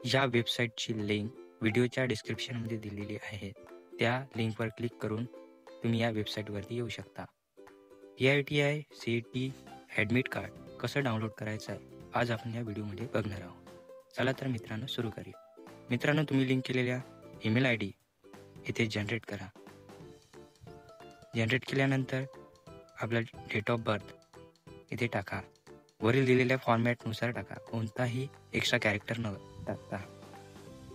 या वेबसाईटची लिंक व्हिडिओच्या डिस्क्रिप्शनमध्ये दिलेली आहे. त्या लिंकवर क्लिक करून तुम्ही या वेबसाईटवरती येऊ शकता. AITI CET ॲडमिट कार्ड कसं डाउनलोड करायचं आहे आज आपण या व्हिडिओमध्ये बघणार आहोत. चला तर मित्रांनो सुरू करूया. मित्रांनो, तुम्ही लिंक केलेल्या ईमेल ID इथे जनरेट करा. जनरेट केल्यानंतर आपला डेट ऑफ बर्थ इथे टाका. वरील दिलेल्या फॉर्मॅटनुसार टाका, कोणताही एक्स्ट्रा कॅरेक्टर न टाकता.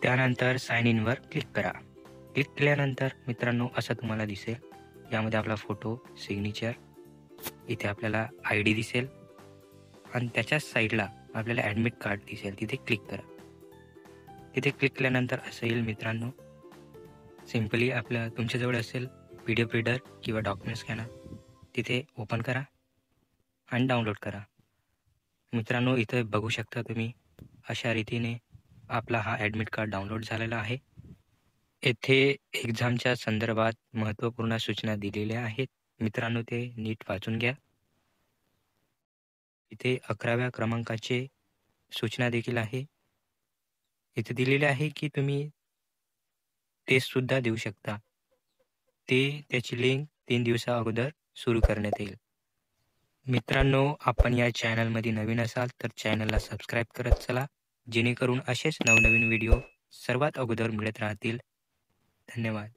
त्यानंतर साइन इनवर क्लिक करा. क्लिक केल्यानंतर मित्रांनो असं तुम्हाला दिसेल. यामध्ये आपला फोटो, सिग्नेचर, इथे आपल्याला ID दिसेल आणि त्याच्याच साईडला आपल्याला ॲडमिट कार्ड दिसेल. तिथे क्लिक करा. तिथे क्लिक केल्यानंतर असं येईल मित्रांनो. सिम्पली तुमच्याजवळ असेल PDF रीडर किंवा डॉक्युमेंट स्कॅनर, तिथे ओपन करा आणि डाउनलोड करा. मित्रांनो, इथे बघू शकता तुम्ही अशा रीतीने आपला हा ॲडमिट कार्ड डाउनलोड झालेला आहे. येथे एक्झामच्या संदर्भात महत्त्वपूर्ण सूचना दिलेल्या आहेत. मित्रांनो, ते नीट वाचून घ्या. इथे 11व्या क्रमांकाचे सूचना देखील आहे. इथे दिलेले आहे की तुम्ही टेस्टसुद्धा देऊ शकता. त्याची लिंक 3 दिवसा अगोदर सुरू करण्यात येईल. मित्रांनो, आपण या चॅनलमध्ये नवीन असाल तर चॅनलला सबस्क्राईब करत चला, जेणेकरून असेच नवनवीन व्हिडिओ सर्वात अगोदर मिळत राहतील. धन्यवाद.